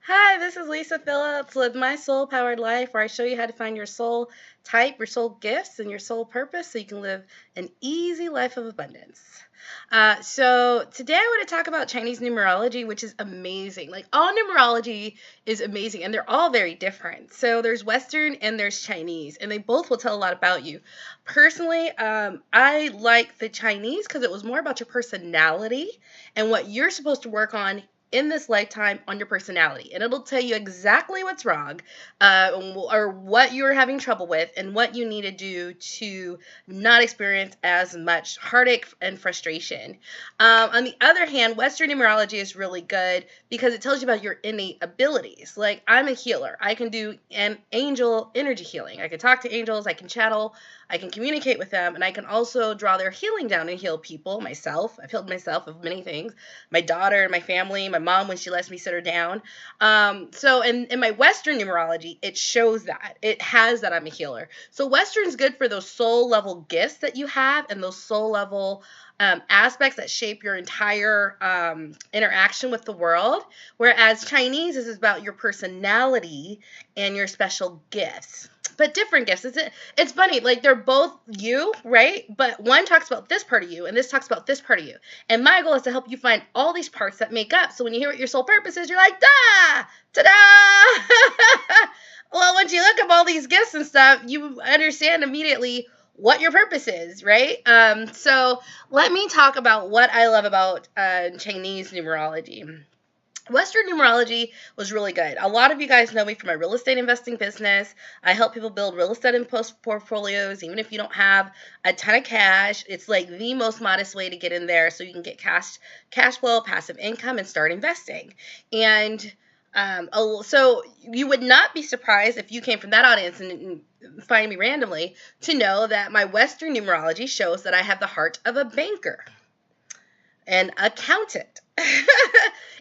Hi, this is Lisa Phillips with My Soul Powered Life, where I show you how to find your soul type, your soul gifts, and your soul purpose so you can live an easy life of abundance. So today I want to talk about Chinese numerology, which is amazing. Like all numerology is amazing, and they're all very different. So there's Western and there's Chinese, and they both will tell a lot about you. Personally, I like the Chinese because it was more about your personality and what you're supposed to work on in this lifetime on your personality, and it'll tell you exactly what's wrong, or what you're having trouble with and what you need to do to not experience as much heartache and frustration. On the other hand, Western numerology is really good because it tells you about your innate abilities. Like, I'm a healer. I can do an angel energy healing. I can talk to angels, I can channel, I can communicate with them, and I can also draw their healing down and heal people myself. I've healed myself of many things, my daughter and my family, my mom when she lets me sit her down. So in my Western numerology, it shows that. It has that I'm a healer. So Western's good for those soul level gifts that you have and those soul level aspects that shape your entire interaction with the world. Whereas Chinese is about your personality and your special gifts. But different gifts. It's funny, like they're both you, right? But one talks about this part of you and this talks about this part of you. And my goal is to help you find all these parts that make up. So when you hear what your soul purpose is, you're like, da! Ta-da! Well, once you look up all these gifts and stuff, you understand immediately what your purpose is, right? So let me talk about what I love about Chinese numerology. Western numerology was really good. A lot of you guys know me from my real estate investing business. I help people build real estate and post portfolios, even if you don't have a ton of cash. It's like the most modest way to get in there so you can get cash flow, passive income, and start investing. And so you would not be surprised if you came from that audience and find me randomly to know that my Western numerology shows that I have the heart of a banker, an accountant,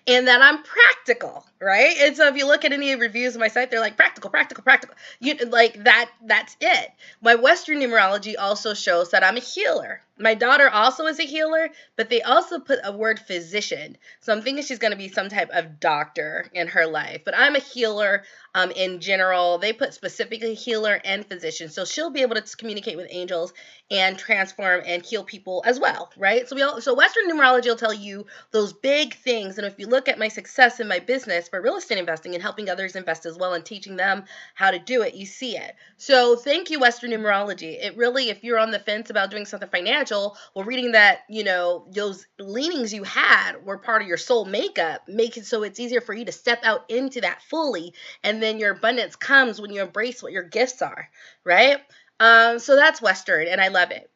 and that I'm practical, right? And so if you look at any reviews of my site, they're like practical, practical, practical. You like that. That's it. My Western numerology also shows that I'm a healer. My daughter also is a healer, but they also put a word physician. So I'm thinking she's going to be some type of doctor in her life. But I'm a healer in general. They put specifically healer and physician. So she'll be able to communicate with angels and transform and heal people as well, right? So Western numerology will tell you those big things. And if you look at my success in my business for real estate investing and helping others invest as well and teaching them how to do it, you see it. So thank you, Western numerology. It really, if you're on the fence about doing something financial, well, reading that, those leanings you had were part of your soul makeup, make it so it's easier for you to step out into that fully. And then your abundance comes when you embrace what your gifts are, right? So that's Western, and I love it.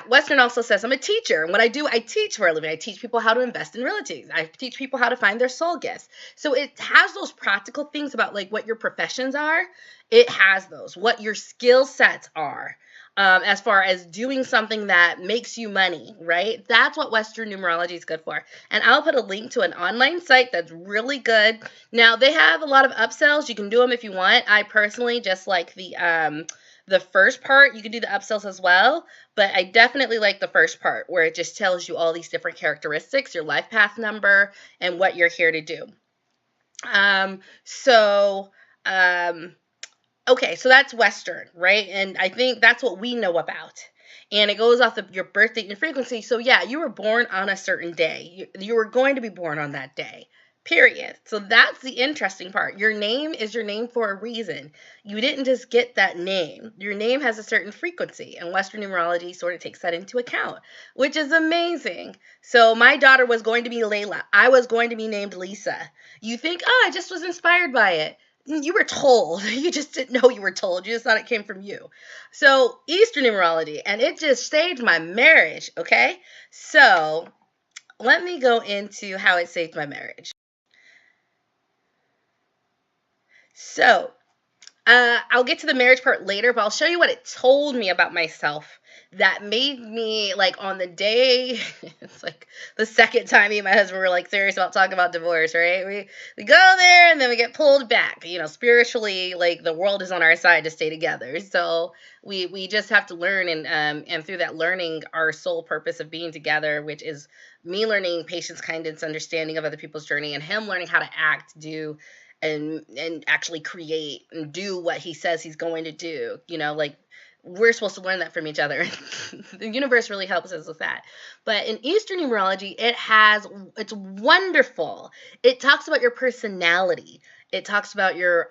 Western also says I'm a teacher. And what I do, I teach for a living. I teach people how to invest in real estate. I teach people how to find their soul gifts. So it has those practical things about like what your professions are. It has those, what your skill sets are. As far as doing something that makes you money, right? That's what Western numerology is good for. And I'll put a link to an online site that's really good. Now, they have a lot of upsells. You can do them if you want. I personally just like the first part. You can do the upsells as well, but I definitely like the first part where it just tells you all these different characteristics, your life path number, and what you're here to do. Um, so, um, Okay, so that's Western, right? And I think that's what we know about. And it goes off of your birth date and frequency. So yeah, you were born on a certain day. You were going to be born on that day. Period. So that's the interesting part. Your name is your name for a reason. You didn't just get that name. Your name has a certain frequency, and Western numerology sort of takes that into account, which is amazing. So my daughter was going to be Layla. I was going to be named Lisa. You think, oh, I just was inspired by it. You were told. You just didn't know you were told. You just thought it came from you. So Eastern numerology, and it just saved my marriage, okay? So let me go into how it saved my marriage. So I'll get to the marriage part later, but I'll show you what it told me about myself that made me, like, on the day, it's like the second time me and my husband were like serious about talking about divorce, right? We go there and then we get pulled back. Spiritually, like, the world is on our side to stay together. So we just have to learn, and through that learning, our sole purpose of being together, which is me learning patience, kindness, understanding of other people's journey, and him learning how to act, do, and actually create and do what he says he's going to do. Like, we're supposed to learn that from each other. The universe really helps us with that. But in Eastern numerology, it's wonderful. It talks about your personality. It talks about your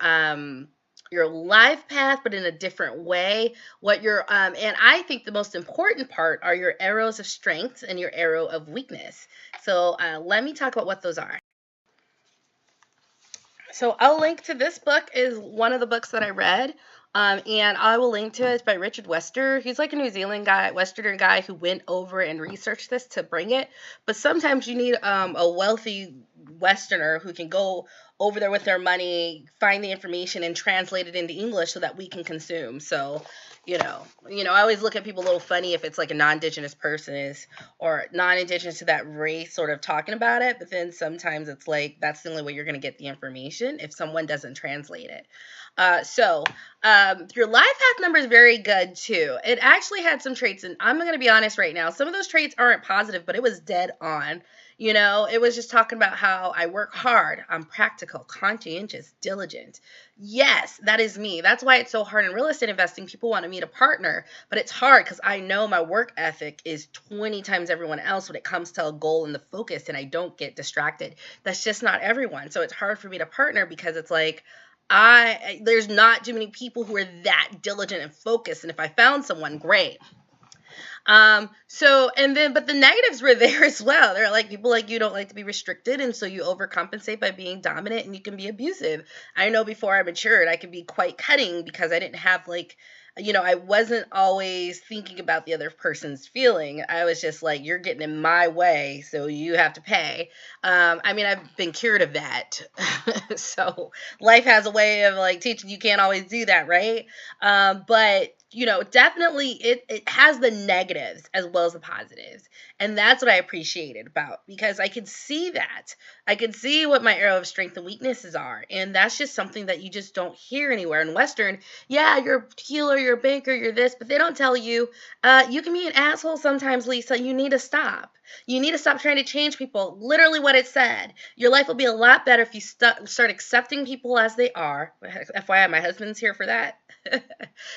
life path, but in a different way. And I think the most important part are your arrows of strength and your arrow of weakness. So let me talk about what those are. So I'll link to this book, is one of the books that I read. And I will link to it. It's by Richard Wester. He's like a New Zealand guy, Westerner guy, who went over and researched this to bring it. But sometimes you need a wealthy Westerner who can go over there with their money, find the information, and translate it into English so that we can consume. So, I always look at people a little funny if it's like a non-Indigenous person or non-Indigenous to that race sort of talking about it. But then sometimes it's like that's the only way you're going to get the information if someone doesn't translate it. Your life path number is very good too. It actually had some traits, and I'm going to be honest right now. Some of those traits aren't positive, but it was dead on. It was just talking about how I work hard. I'm practical, conscientious, diligent. Yes, that is me. That's why it's so hard in real estate investing. People want to meet a partner, but it's hard because I know my work ethic is 20 times everyone else when it comes to a goal and the focus, and I don't get distracted. That's just not everyone. So it's hard for me to partner because it's like, there's not too many people who are that diligent and focused. And if I found someone, great. But the negatives were there as well. They're like, people like you don't like to be restricted, and so you overcompensate by being dominant, and you can be abusive. I know before I matured, I could be quite cutting because I didn't have I wasn't always thinking about the other person's feeling. I was just like, you're getting in my way, so you have to pay. I've been cured of that. So life has a way of like teaching you can't always do that, right? But definitely it has the negatives as well as the positives. And that's what I appreciated about, because I could see that. I could see what my arrow of strength and weaknesses are. And that's just something that you just don't hear anywhere. In Western, yeah, you're a healer, you're a banker, you're this, but they don't tell you, you can be an asshole sometimes, Lisa. You need to stop. You need to stop trying to change people. Literally what it said. Your life will be a lot better if you start accepting people as they are. FYI, my husband's here for that.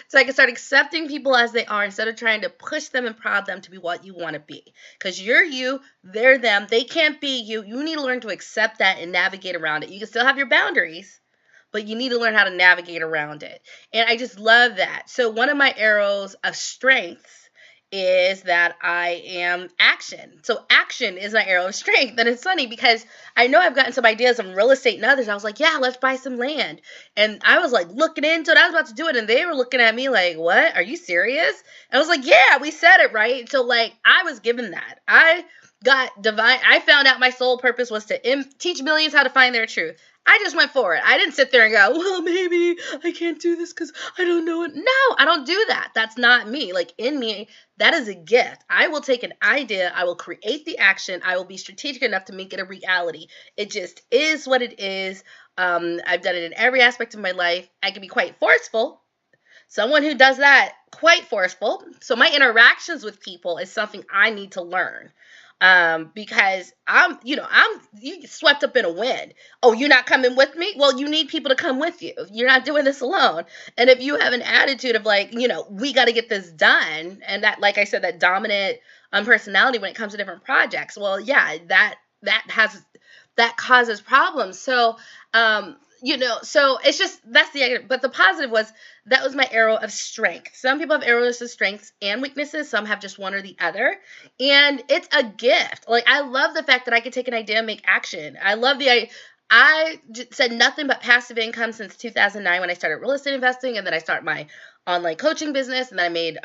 So I can start accepting people as they are instead of trying to push them and prod them to be what you want to be. Because you're you, they're them, they can't be you. You need to learn to accept that and navigate around it. You can still have your boundaries, but you need to learn how to navigate around it. And I just love that. So one of my arrows of strength is that I am action. So action is my arrow of strength. And it's funny because I know I've gotten some ideas on real estate and others. I was like, yeah, let's buy some land. And I was like looking into it. I was about to do it. And they were looking at me like, what? Are you serious? And I was like, yeah, we said it, right? So like I was given that. I found out my sole purpose was to teach millions how to find their truth. I just went for it. I didn't sit there and go, well, maybe I can't do this because I don't know it. No, I don't do that. That's not me. Like in me, that is a gift. I will take an idea. I will create the action. I will be strategic enough to make it a reality. It just is what it is. I've done it in every aspect of my life. I can be quite forceful. Someone who does that, quite forceful. So my interactions with people is something I need to learn. Because you swept up in a wind. Oh, you're not coming with me? Well, you need people to come with you. You're not doing this alone. And if you have an attitude of like, we got to get this done. And that, like I said, that dominant personality when it comes to different projects. Well, yeah, that causes problems. So, so it's just, but the positive was, that was my arrow of strength. Some people have arrows of strengths and weaknesses. Some have just one or the other. And it's a gift. Like, I love the fact that I could take an idea and make action. I said nothing but passive income since 2009 when I started real estate investing. And then I started my online coaching business, and then I made,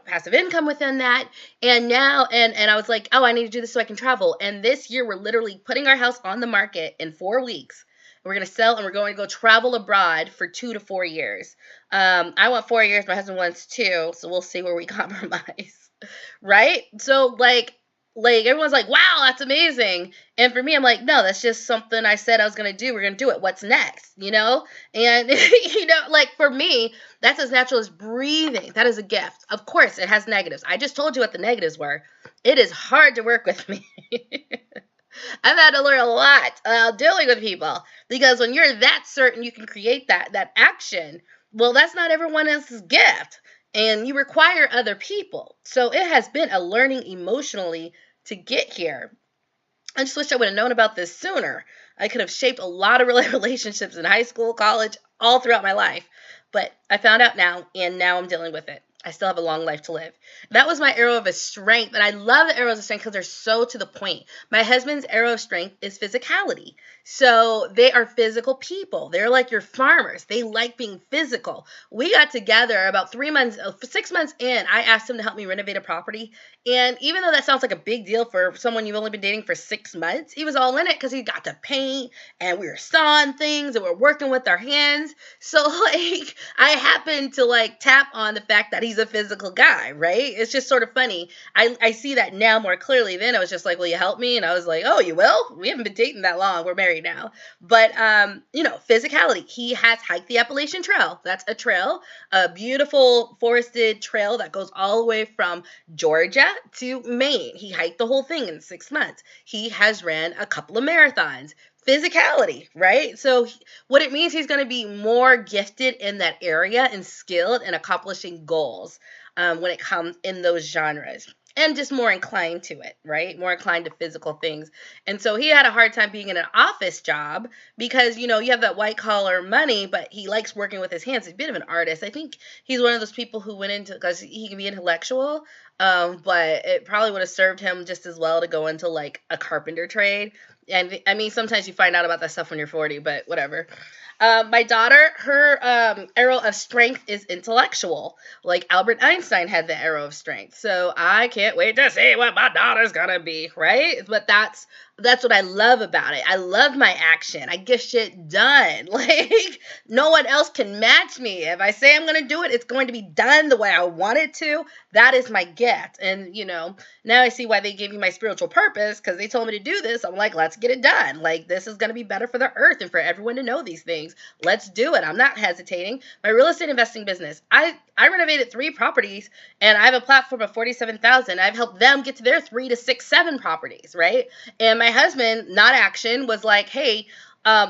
passive income within that. And now, and I was like, oh, I need to do this so I can travel. And this year we're literally putting our house on the market in 4 weeks. we're going to sell, and we're going to go travel abroad for 2 to 4 years. I want 4 years. My husband wants 2. So we'll see where we compromise. Right? So everyone's like, wow, that's amazing. And for me, I'm like, no, that's just something I said I was going to do. We're going to do it. What's next? You know? And, like for me, that's as natural as breathing. That is a gift. Of course, it has negatives. I just told you what the negatives were. It is hard to work with me. I've had to learn a lot dealing with people, because when you're that certain you can create that action, well, that's not everyone else's gift. And you require other people. So it has been a learning emotionally to get here. I just wish I would have known about this sooner. I could have shaped a lot of relationships in high school, college, all throughout my life. But I found out now, and now I'm dealing with it. I still have a long life to live. That was my arrow of strength, and I love the arrows of strength because they're so to the point. My husband's arrow of strength is physicality. So they are physical people. They're like your farmers. They like being physical. We got together about 6 months in. I asked him to help me renovate a property, and even though that sounds like a big deal for someone you've only been dating for 6 months, he was all in it because he got to paint, and we were sawing things, and we're working with our hands. So I happened to tap on the fact that he's a physical guy, right? It's just sort of funny. I see that now more clearly. Then I was just like, will you help me? And I was like, oh, you will? We haven't been dating that long. We're married now. But, physicality. He has hiked the Appalachian Trail. That's a trail, a beautiful forested trail that goes all the way from Georgia to Maine. He hiked the whole thing in 6 months. He has ran a couple of marathons. Physicality, right? So what it means, he's going to be more gifted in that area and skilled in accomplishing goals when it comes in those genres, and just more inclined to it, right? More inclined to physical things. And so he had a hard time being in an office job because, you have that white collar money, but he likes working with his hands. He's a bit of an artist. I think he's one of those people who went into, because he can be intellectual, but it probably would have served him just as well to go into a carpenter trade. And I mean, sometimes you find out about that stuff when you're 40, but whatever. My daughter, her arrow of strength is intellectual. Like Albert Einstein had the arrow of strength. So I can't wait to see what my daughter's gonna be, right? But that's what I love about it. I love my action. I get shit done. No one else can match me. If I say I'm gonna do it, it's going to be done the way I want it to. That is my gift. And now I see why they gave me my spiritual purpose, because they told me to do this. I'm like, let's get it done. This is gonna be better for the earth and for everyone to know these things. Let's do it. I'm not hesitating. My real estate investing business, I renovated 3 properties, and I have a platform of 47,000. I've helped them get to their 3 to 6, 7 properties, right? And my husband, not action, was like, hey,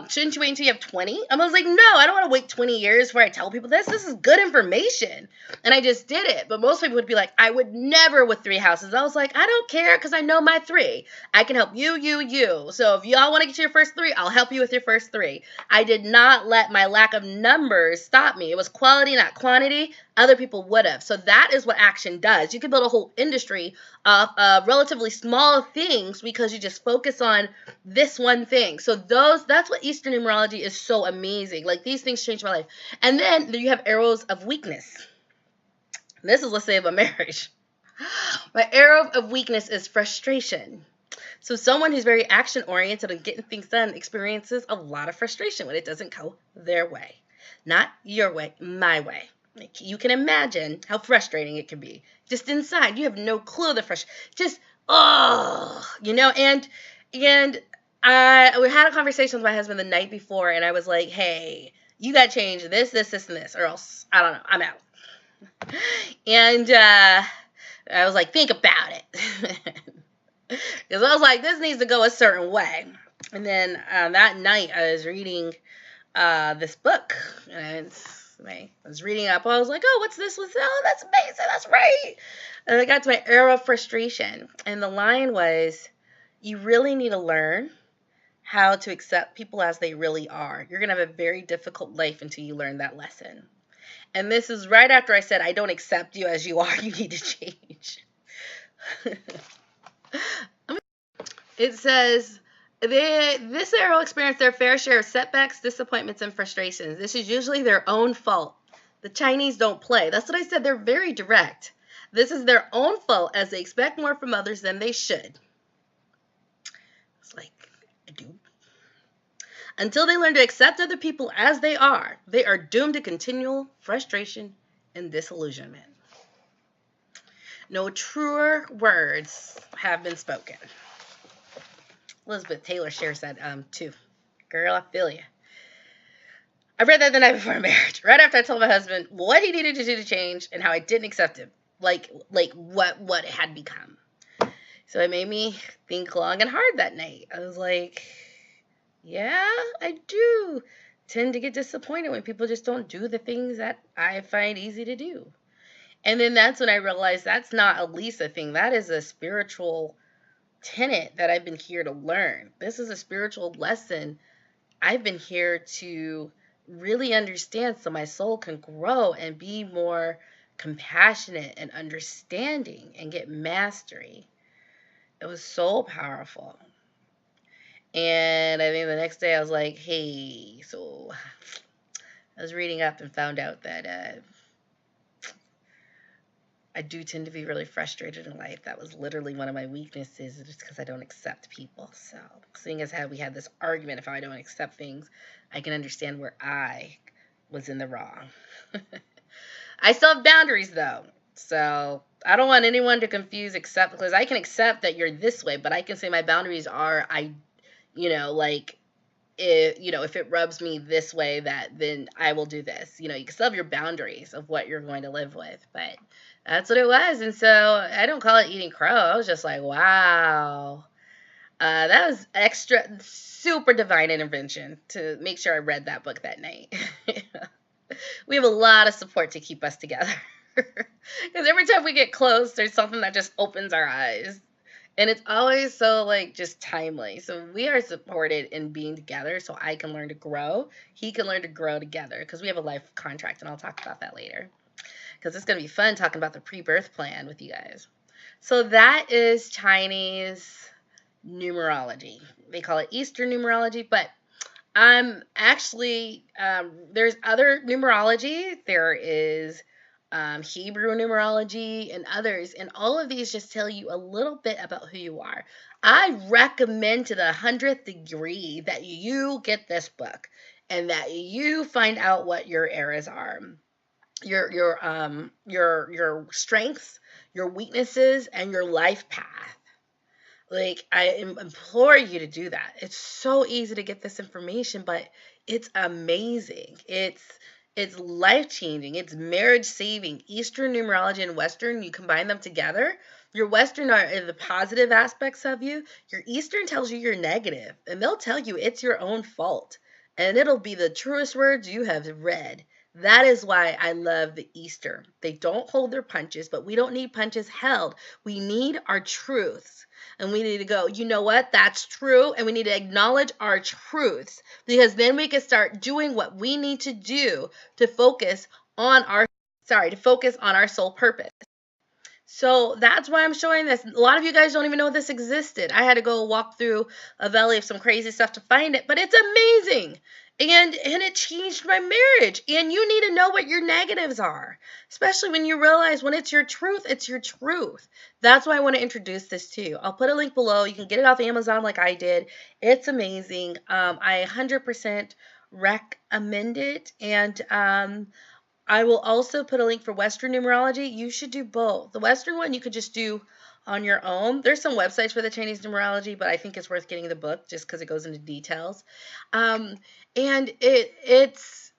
shouldn't you wait until you have 20? I was like, no, I don't want to wait 20 years before I tell people this. This is good information. And I just did it. But most people would be like, I would never with 3 houses. I was like, I don't care, because I know my 3. I can help you. So if y'all want to get to your first 3, I'll help you with your first 3. I did not let my lack of numbers stop me. It was quality, not quantity. Other people would have. So that is what action does. You can build a whole industry of relatively small things because you just focus on this one thing. So that's what Eastern numerology is so amazing. These things changed my life. And then you have arrows of weakness. This is, let's say, about marriage. My arrow of weakness is frustration. So someone who's very action-oriented and getting things done experiences a lot of frustration when it doesn't go their way. Not your way, my way. You can imagine how frustrating it can be. Just inside, you have no clue the frustration. Just, and we had a conversation with my husband the night before, and I was like, hey, you got to change this, and this, or else, I don't know, I'm out. And I was like, think about it. Because I was like, this needs to go a certain way. And then that night, I was reading this book, and I was reading up. I was like, oh, what's this? Oh, that's amazing. That's right. And I got to my arrow of frustration. And the line was, you really need to learn how to accept people as they really are. You're going to have a very difficult life until you learn that lesson. And this is right after I said, I don't accept you as you are. You need to change. It says, this arrow experienced their fair share of setbacks, disappointments, and frustrations. This is usually their own fault. The Chinese don't play. That's what I said. They're very direct. This is their own fault as they expect more from others than they should. It's like, I do. Until they learn to accept other people as they are doomed to continual frustration and disillusionment. No truer words have been spoken. Elizabeth Taylor shares that too. Girl, I feel you. I read that the night before marriage, right after I told my husband what he needed to do to change and how I didn't accept him, like what it had become. So it made me think long and hard that night. I was like, yeah, I do tend to get disappointed when people just don't do the things that I find easy to do. And then that's when I realized that's not a Lisa thing. That is a spiritual tenet that I've been here to learn. This is a spiritual lesson I've been here to really understand so my soul can grow and be more compassionate and understanding and get mastery. It was so powerful. And I think the next day I was like, hey, so I was reading up and found out that I do tend to be really frustrated in life. That was literally one of my weaknesses, just because I don't accept people. So, seeing as how we had this argument, if I don't accept things, I can understand where I was in the wrong. I still have boundaries, though. So, I don't want anyone to confuse accept, because I can accept that you're this way, but I can say my boundaries are, if it rubs me this way, then I will do this. You can still have your boundaries of what you're going to live with, but that's what it was. And so I don't call it eating crow. I was just like, wow. That was super divine intervention to make sure I read that book that night. We have a lot of support to keep us together. Because every time we get close, there's something that just opens our eyes. And it's always so, just timely. So we are supported in being together so I can learn to grow. He can learn to grow together because we have a life contract, and I'll talk about that later. Because it's going to be fun talking about the pre-birth plan with you guys. So that is Chinese numerology. They call it Eastern numerology, but there's other numerology. There is Hebrew numerology and others, and all of these just tell you a little bit about who you are. I recommend to the 100th degree that you get this book and that you find out what your eras are. Your strengths, your weaknesses, and your life path. I implore you to do that. It's so easy to get this information, but it's amazing. It's life-changing. It's marriage-saving. Eastern numerology and Western, you combine them together. Your Western are the positive aspects of you. Your Eastern tells you you're negative, and they'll tell you it's your own fault. And it'll be the truest words you have read. That is why I love the Easter. They don't hold their punches, but we don't need punches held. We need our truths. And we need to go, you know what? That's true. And we need to acknowledge our truths, because then we can start doing what we need to do to focus on our soul purpose. So that's why I'm showing this. A lot of you guys don't even know this existed. I had to go walk through a valley of some crazy stuff to find it, but it's amazing. And it changed my marriage. And you need to know what your negatives are, especially when you realize when it's your truth, it's your truth. That's why I want to introduce this to you. I'll put a link below. You can get it off Amazon like I did. It's amazing. I 100% recommend it. And I will also put a link for Western numerology. You should do both. The Western one you could just do on your own. There's some websites for the Chinese numerology, but I think it's worth getting the book just because it goes into details. And it's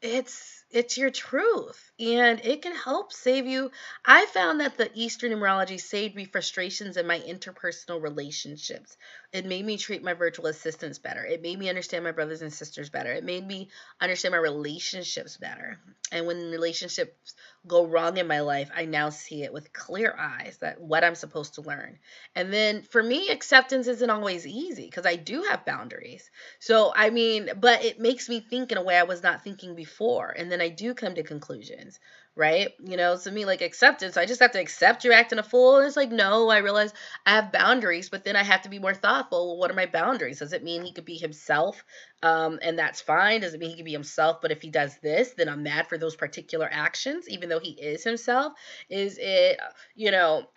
your truth, and it can help save you. I found that the Eastern numerology saved me frustrations in my interpersonal relationships. It made me treat my virtual assistants better. It made me understand my brothers and sisters better. It made me understand my relationships better. And when relationships go wrong in my life, I now see it with clear eyes, that what I'm supposed to learn. And then for me, acceptance isn't always easy because I do have boundaries. So, but it makes me think in a way I was not thinking before. And then I do come to conclusions, right? So me, acceptance, I just have to accept you're acting a fool. And it's no, I realize I have boundaries, but then I have to be more thoughtful. Well, what are my boundaries? Does it mean he could be himself? And that's fine. Does it mean he could be himself? But if he does this, then I'm mad for those particular actions, even though he is himself. Is it,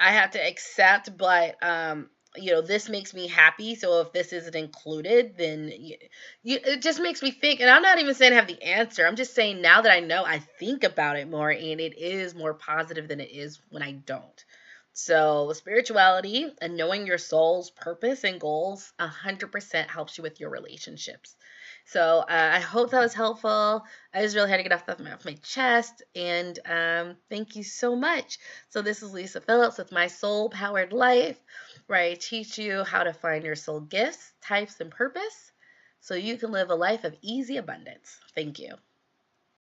I have to accept, but this makes me happy. So if this isn't included, then it just makes me think. And I'm not even saying I have the answer. I'm just saying now that I know, I think about it more, and it is more positive than it is when I don't. So spirituality and knowing your soul's purpose and goals 100% helps you with your relationships. So I hope that was helpful. I just really had to get off my chest. And thank you so much. So this is Lisa Phillips with My Soul Powered Life, where I teach you how to find your soul gifts, types, and purpose so you can live a life of easy abundance. Thank you.